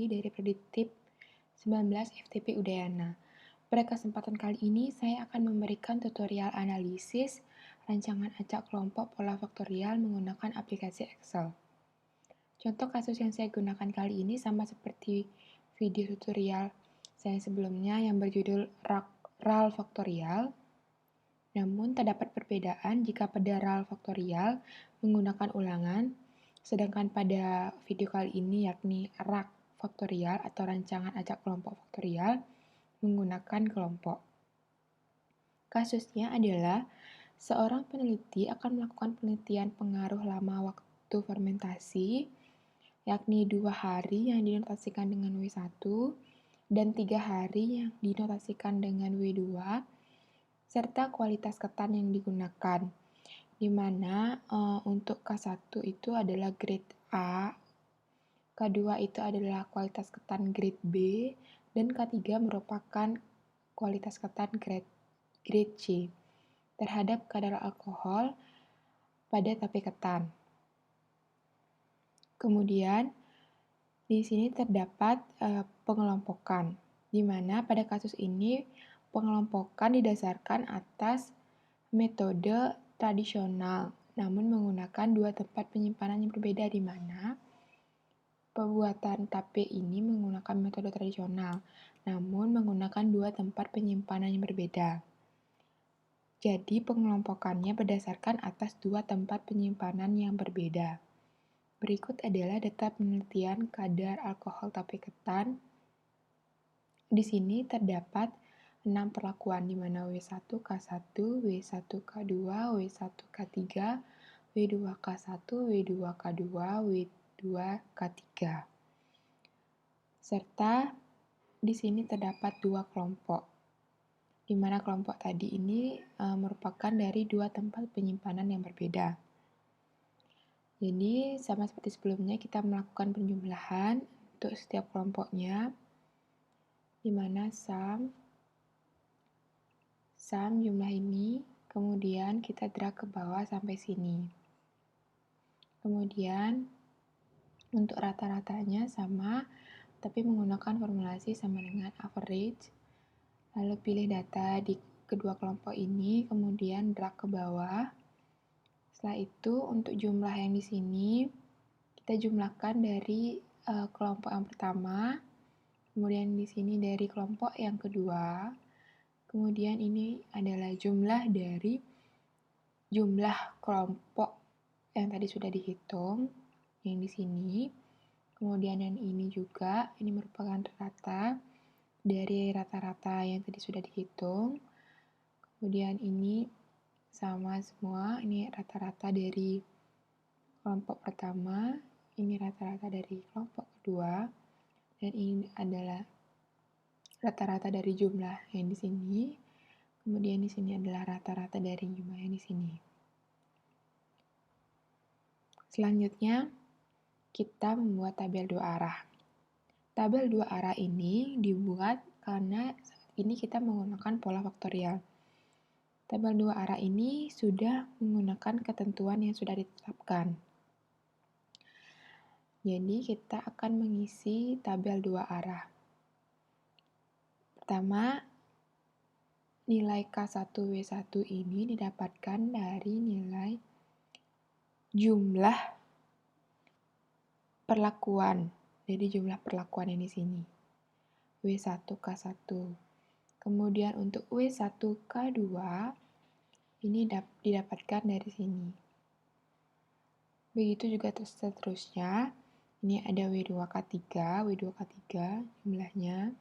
Sari dari Prediktif 19 FTP Udayana. Pada kesempatan kali ini, saya akan memberikan tutorial analisis rancangan acak kelompok pola faktorial menggunakan aplikasi Excel. Contoh kasus yang saya gunakan kali ini sama seperti video tutorial saya sebelumnya yang berjudul RAL faktorial. Namun, terdapat perbedaan jika pada RAL faktorial menggunakan ulangan, sedangkan pada video kali ini yakni RAK faktorial atau rancangan acak kelompok faktorial menggunakan kelompok. Kasusnya adalah seorang peneliti akan melakukan penelitian pengaruh lama waktu fermentasi, yakni 2 hari yang dinotasikan dengan W1 dan 3 hari yang dinotasikan dengan W2, serta kualitas ketan yang digunakan, di mana untuk K1 itu adalah grade A, K2 itu adalah kualitas ketan grade B, dan K3 merupakan kualitas ketan grade C terhadap kadar alkohol pada tape ketan. Kemudian, di sini terdapat pengelompokan, di mana pada kasus ini pengelompokan didasarkan atas metode tradisional, namun menggunakan 2 tempat penyimpanan yang berbeda, di mana pembuatan tape ini menggunakan metode tradisional, namun menggunakan 2 tempat penyimpanan yang berbeda. Jadi, pengelompokannya berdasarkan atas 2 tempat penyimpanan yang berbeda. Berikut adalah data penelitian kadar alkohol tape ketan. Di sini terdapat 6 perlakuan, di mana W1 K1, W1 K2, W1 K3, W2 K1, W2 K2, W2 K3. Serta di sini terdapat 2 kelompok, di mana kelompok tadi ini merupakan dari 2 tempat penyimpanan yang berbeda. Jadi, sama seperti sebelumnya, kita melakukan penjumlahan untuk setiap kelompoknya, di mana sum jumlah ini, kemudian kita drag ke bawah sampai sini. Kemudian, untuk rata-ratanya sama, tapi menggunakan formulasi sama dengan average. Lalu pilih data di kedua kelompok ini, kemudian drag ke bawah. Setelah itu, untuk jumlah yang di sini, kita jumlahkan dari kelompok yang pertama, kemudian di sini dari kelompok yang kedua, kemudian ini adalah jumlah dari jumlah kelompok yang tadi sudah dihitung, yang di sini, kemudian yang ini juga, ini merupakan rata dari rata-rata yang tadi sudah dihitung, kemudian ini sama semua, ini rata-rata dari kelompok pertama, ini rata-rata dari kelompok kedua, dan ini adalah rata-rata dari jumlah yang di sini, kemudian di sini adalah rata-rata dari jumlah yang di sini. Selanjutnya, kita membuat tabel 2 arah. Tabel 2 arah ini dibuat karena ini kita menggunakan pola faktorial. Tabel 2 arah ini sudah menggunakan ketentuan yang sudah ditetapkan. Jadi, kita akan mengisi tabel 2 arah. Pertama, nilai K1W1 ini didapatkan dari nilai jumlah perlakuan. Jadi, jumlah perlakuan yang di sini. W1 K1. Kemudian untuk W1 K2 ini didapatkan dari sini. Begitu juga seterusnya. Ini ada W2K3 jumlahnya.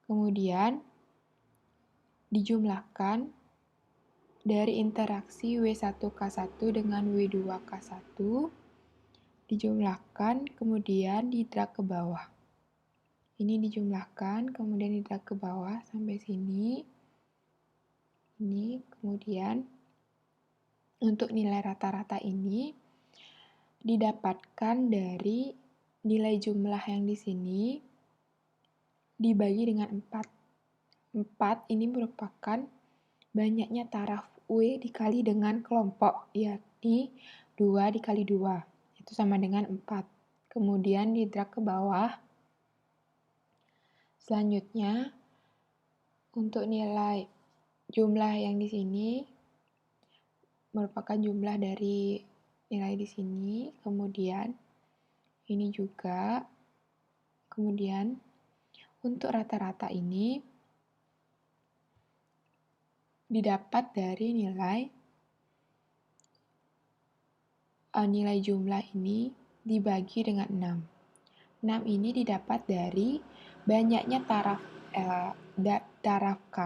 Kemudian dijumlahkan dari interaksi W1K1 dengan W2K1, dijumlahkan kemudian di-drag ke bawah. Ini dijumlahkan kemudian di-drag ke bawah sampai sini. Ini kemudian untuk nilai rata-rata ini didapatkan dari nilai jumlah yang di sini dibagi dengan 4. 4 ini merupakan banyaknya taraf W dikali dengan kelompok, yakni 2 dikali 2. Itu sama dengan 4. kemudian di-drag ke bawah. Selanjutnya, untuk nilai jumlah yang di sini merupakan jumlah dari nilai di sini, kemudian ini juga, kemudian untuk rata-rata ini didapat dari nilai jumlah ini dibagi dengan 6. 6 ini didapat dari banyaknya taraf K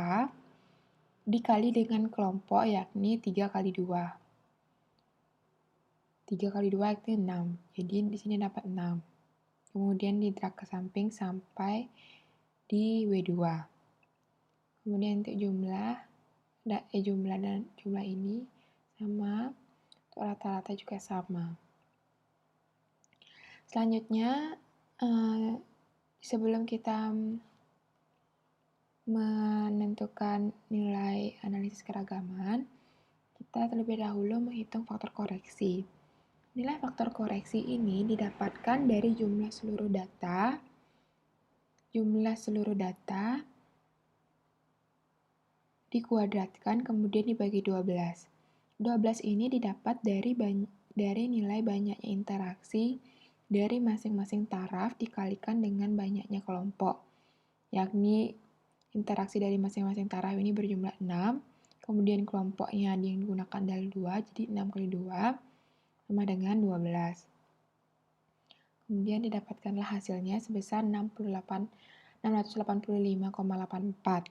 dikali dengan kelompok, yakni 3 kali 2. 3 kali 2 itu 6. Jadi di sini dapat 6. Kemudian di-drag ke samping sampai di W2. Kemudian untuk jumlah dan jumlah ini sama, untuk rata-rata juga sama. Selanjutnya, sebelum kita menentukan nilai analisis keragaman, kita terlebih dahulu menghitung faktor koreksi. Nilai faktor koreksi ini didapatkan dari jumlah seluruh data dikuadratkan kemudian dibagi 12. 12 ini didapat dari nilai banyaknya interaksi dari masing-masing taraf dikalikan dengan banyaknya kelompok, yakni interaksi dari masing-masing taraf ini berjumlah 6, kemudian kelompoknya yang digunakan adalah 2, jadi 6 kali 2 sama dengan 12. Kemudian didapatkanlah hasilnya sebesar 685,84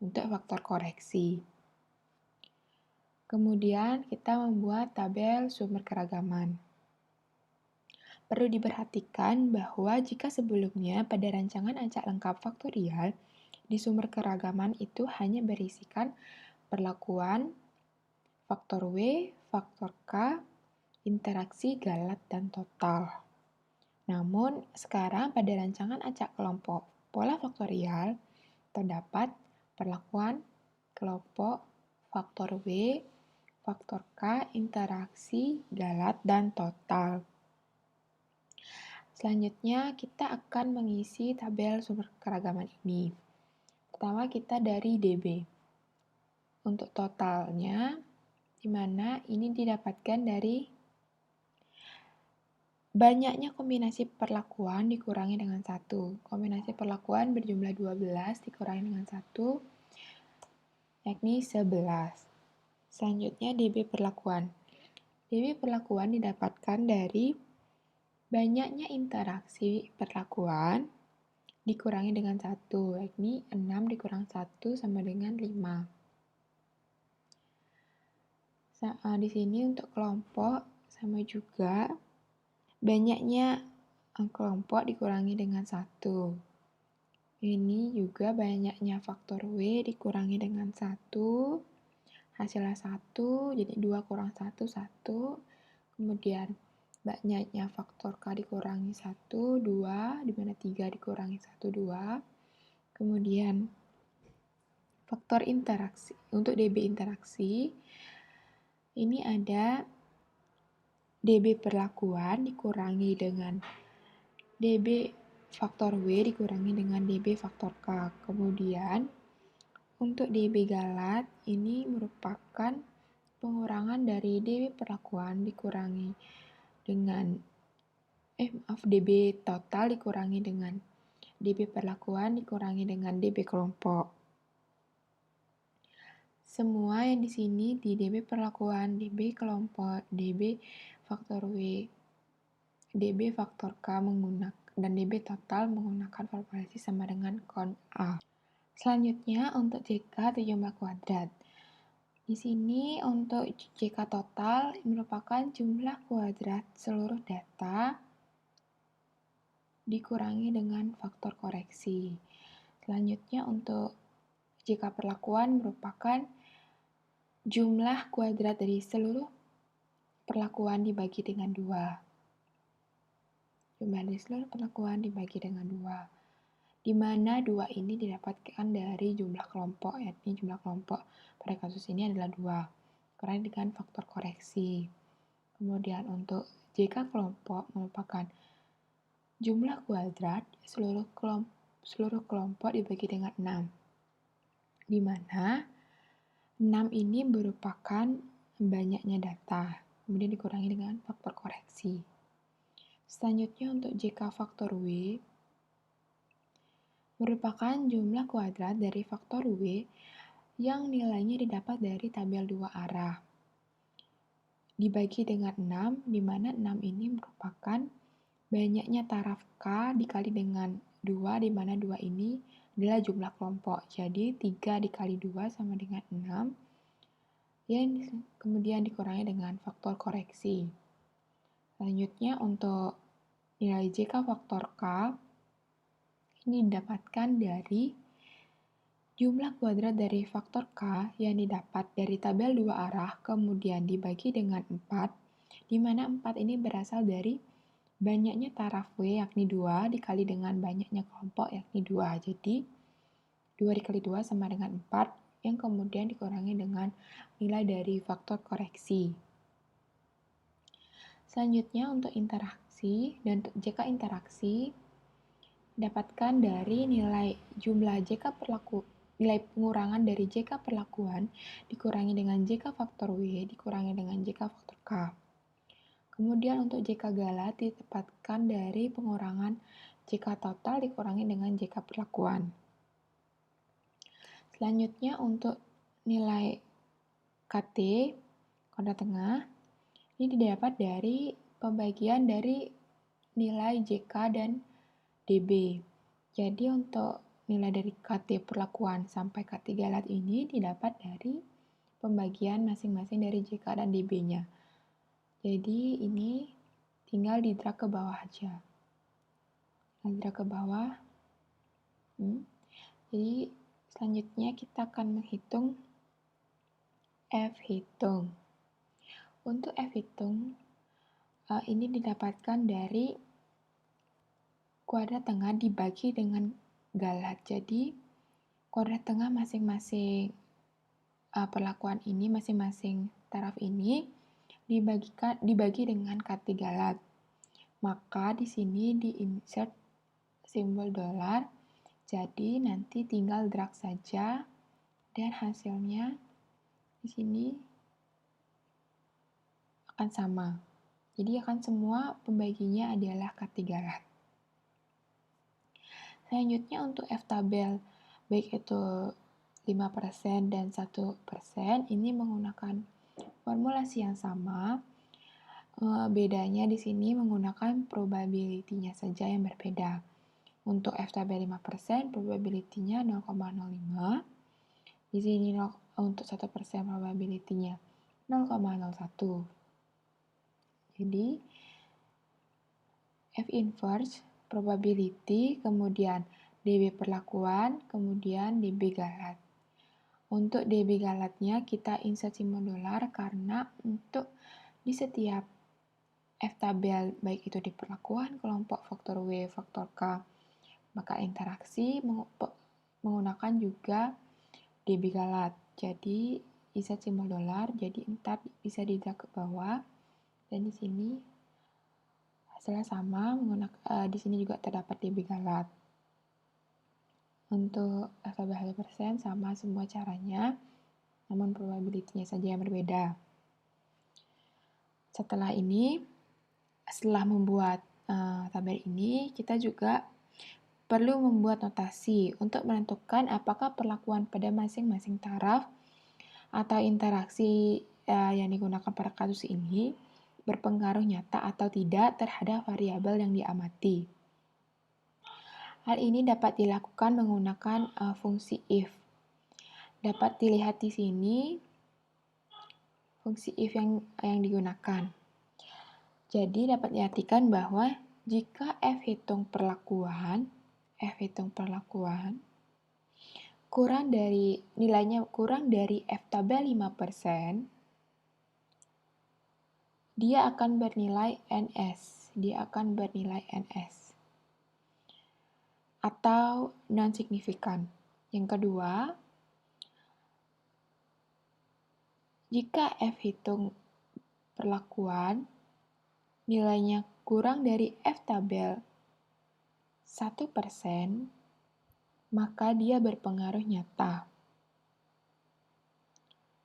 untuk faktor koreksi. Kemudian kita membuat tabel sumber keragaman. Perlu diperhatikan bahwa jika sebelumnya pada rancangan acak lengkap faktorial, di sumber keragaman itu hanya berisikan perlakuan, faktor W, faktor K, interaksi, galat, dan total. Namun, sekarang pada rancangan acak kelompok pola faktorial, terdapat perlakuan, kelompok, faktor W, faktor K, interaksi, galat, dan total. Selanjutnya, kita akan mengisi tabel sumber keragaman ini. Pertama, kita dari DB. Untuk totalnya, di mana ini didapatkan dari banyaknya kombinasi perlakuan dikurangi dengan 1. Kombinasi perlakuan berjumlah 12 dikurangi dengan 1, yakni 11. Selanjutnya DB perlakuan. DB perlakuan didapatkan dari banyaknya interaksi perlakuan dikurangi dengan 1, yakni 6 dikurang 1 sama dengan 5. Di sini untuk kelompok sama juga banyaknya kelompok dikurangi dengan 1. Ini juga banyaknya faktor W dikurangi dengan 1. Hasilnya 1, jadi 2 kurang 1, 1. Kemudian banyaknya faktor K dikurangi 1, 2, di mana 3 dikurangi 1, 2. Kemudian faktor interaksi. Untuk DB interaksi, ini ada DB perlakuan dikurangi dengan DB faktor W dikurangi dengan DB faktor K. Kemudian untuk DB galat, ini merupakan pengurangan dari DB perlakuan dikurangi dengan DB total dikurangi dengan DB perlakuan dikurangi dengan DB kelompok. Semua yang di sini di DB perlakuan, DB kelompok, DB faktor W, DB faktor K dan DB total menggunakan formulasi sama dengan kon A. Selanjutnya untuk JK atau jumlah kuadrat. Di sini untuk JK total merupakan jumlah kuadrat seluruh data dikurangi dengan faktor koreksi. Selanjutnya untuk JK perlakuan merupakan jumlah kuadrat dari seluruh perlakuan dibagi dengan 2. Jumlah dari seluruh perlakuan dibagi dengan 2. Di mana 2 ini didapatkan dari jumlah kelompok, yakni jumlah kelompok pada kasus ini adalah 2. Dikurangi dengan faktor koreksi. Kemudian untuk JK kelompok merupakan Jumlah kuadrat seluruh kelompok dibagi dengan 6, di mana 6 ini merupakan banyaknya data, kemudian dikurangi dengan faktor koreksi. Selanjutnya untuk JK faktor W, merupakan jumlah kuadrat dari faktor W yang nilainya didapat dari tabel 2 arah. Dibagi dengan 6, di mana 6 ini merupakan banyaknya taraf K dikali dengan 2, di mana 2 ini adalah jumlah kelompok. Jadi 3 dikali 2 sama dengan 6, yang kemudian dikurangi dengan faktor koreksi. Selanjutnya untuk nilai JK faktor K, ini didapatkan dari jumlah kuadrat dari faktor K yang didapat dari tabel 2 arah, kemudian dibagi dengan 4, di mana 4 ini berasal dari banyaknya taraf W yakni 2 dikali dengan banyaknya kelompok yakni 2. Jadi 2 dikali 2 sama dengan 4, yang kemudian dikurangi dengan nilai dari faktor koreksi. Selanjutnya untuk interaksi dan untuk JK interaksi dapatkan dari nilai jumlah nilai pengurangan dari JK perlakuan dikurangi dengan JK faktor W dikurangi dengan JK faktor K. Kemudian untuk JK galat ditempatkan dari pengurangan JK total dikurangi dengan JK perlakuan. Selanjutnya untuk nilai KT, kuadrat tengah, ini didapat dari pembagian dari nilai JK dan DB. Jadi untuk nilai dari KT perlakuan sampai KT galat ini didapat dari pembagian masing-masing dari JK dan DB-nya. Jadi ini tinggal di drag ke bawah aja. Drag ke bawah. Jadi selanjutnya kita akan menghitung F hitung. Untuk F hitung, ini didapatkan dari kuadrat tengah dibagi dengan galat. Jadi kuadrat tengah masing-masing perlakuan ini, masing-masing taraf ini dibagi dengan KT galat. Maka di sini di-insert simbol dolar. Jadi nanti tinggal drag saja dan hasilnya di sini akan sama. Jadi akan semua pembaginya adalah KT galat. Selanjutnya untuk F tabel, baik itu 5% dan 1%, ini menggunakan formulasi yang sama. Bedanya di sini menggunakan probability-nya saja yang berbeda. Untuk F tabel 5%, probability-nya 0,05. Di sini untuk 1% probability-nya 0,01. Jadi F inverse probability, kemudian DB perlakuan, kemudian DB galat. Untuk DB galatnya kita insert simbol dolar karena untuk di setiap F tabel, baik itu di perlakuan, kelompok, faktor W, faktor K, maka interaksi menggunakan juga DB galat. Jadi insert simbol dolar, jadi entar bisa di-drag ke bawah, dan di sini hasilnya sama, di sini juga terdapat DB galat. Untuk F tabel 1% sama semua caranya, namun probability-nya saja yang berbeda. Setelah membuat tabel ini, kita juga perlu membuat notasi untuk menentukan apakah perlakuan pada masing-masing taraf atau interaksi yang digunakan pada kasus ini berpengaruh nyata atau tidak terhadap variabel yang diamati. Hal ini dapat dilakukan menggunakan fungsi if. Dapat dilihat di sini fungsi if yang digunakan. Jadi dapat diartikan bahwa jika F hitung perlakuan nilainya kurang dari F tabel 5%, dia akan bernilai NS. Atau non-signifikan. Yang kedua, jika F hitung perlakuan nilainya kurang dari F tabel 1%, maka dia berpengaruh nyata.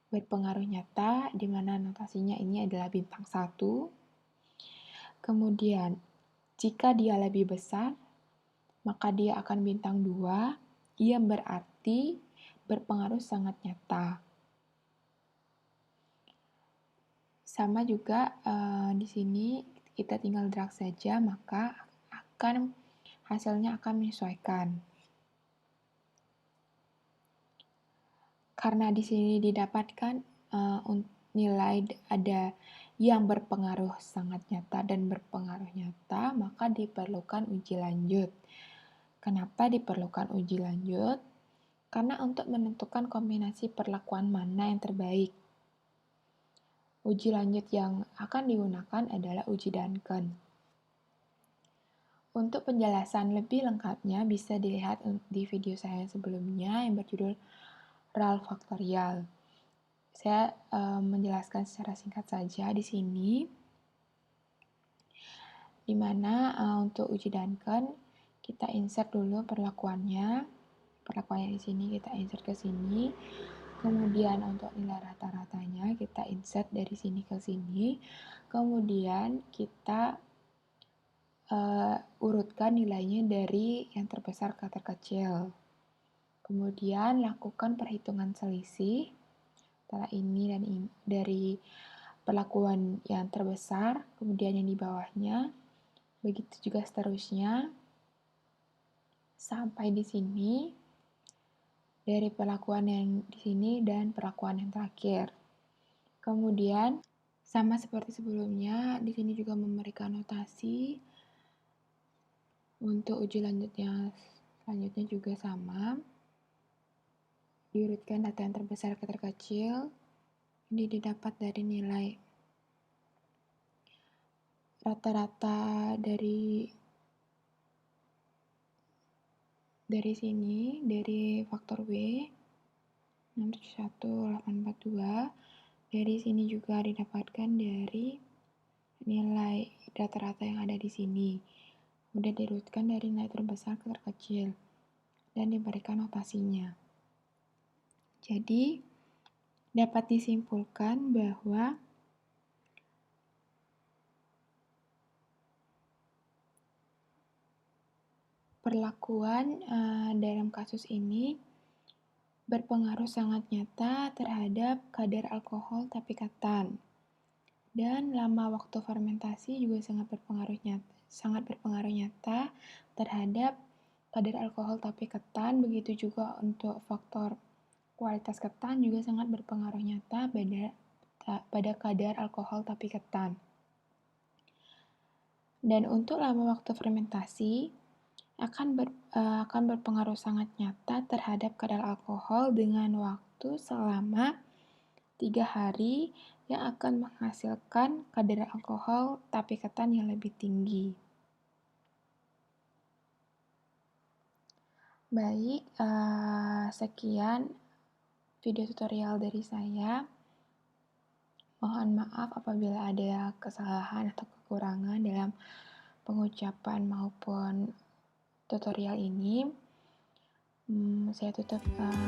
Berpengaruh nyata, di mana notasinya ini adalah bintang 1. Kemudian, jika dia lebih besar, maka dia akan bintang 2, yang berarti berpengaruh sangat nyata. Sama juga di sini kita tinggal drag saja, maka hasilnya akan menyesuaikan. Karena di sini didapatkan nilai ada yang berpengaruh sangat nyata dan berpengaruh nyata, maka diperlukan uji lanjut. Kenapa diperlukan uji lanjut? Karena untuk menentukan kombinasi perlakuan mana yang terbaik. Uji lanjut yang akan digunakan adalah uji Duncan. Untuk penjelasan lebih lengkapnya bisa dilihat di video saya sebelumnya yang berjudul RAL faktorial. Saya menjelaskan secara singkat saja di sini, di mana untuk uji Duncan kita insert dulu perlakuannya. Perlakuannya di sini kita insert ke sini. Kemudian untuk nilai rata-ratanya kita insert dari sini ke sini. Kemudian kita urutkan nilainya dari yang terbesar ke terkecil. Kemudian lakukan perhitungan selisih antara ini dan ini, dari perlakuan yang terbesar, kemudian yang di bawahnya, begitu juga seterusnya, sampai di sini, dari perlakuan yang di sini dan perlakuan yang terakhir. Kemudian, sama seperti sebelumnya, di sini juga memberikan notasi. Untuk uji lanjutnya selanjutnya juga sama. Diurutkan data yang terbesar ke terkecil. Ini didapat dari nilai rata-rata dari sini, dari faktor W 671,842. Dari sini juga didapatkan dari nilai rata-rata yang ada di sini. Kemudian diurutkan dari nilai terbesar ke terkecil dan diberikan notasinya. Jadi, dapat disimpulkan bahwa perlakuan dalam kasus ini berpengaruh sangat nyata terhadap kadar alkohol tapi ketan. Dan lama waktu fermentasi juga sangat berpengaruh nyata terhadap kadar alkohol tapi ketan. Begitu juga untuk faktor kualitas ketan juga sangat berpengaruh nyata pada kadar alkohol tapi ketan. Dan untuk lama waktu fermentasi akan berpengaruh sangat nyata terhadap kadar alkohol dengan waktu selama 3 hari yang akan menghasilkan kadar alkohol tapi ketan yang lebih tinggi. Baik, sekian video tutorial dari saya. Mohon maaf apabila ada kesalahan atau kekurangan dalam pengucapan maupun tutorial ini. Saya tutup dengan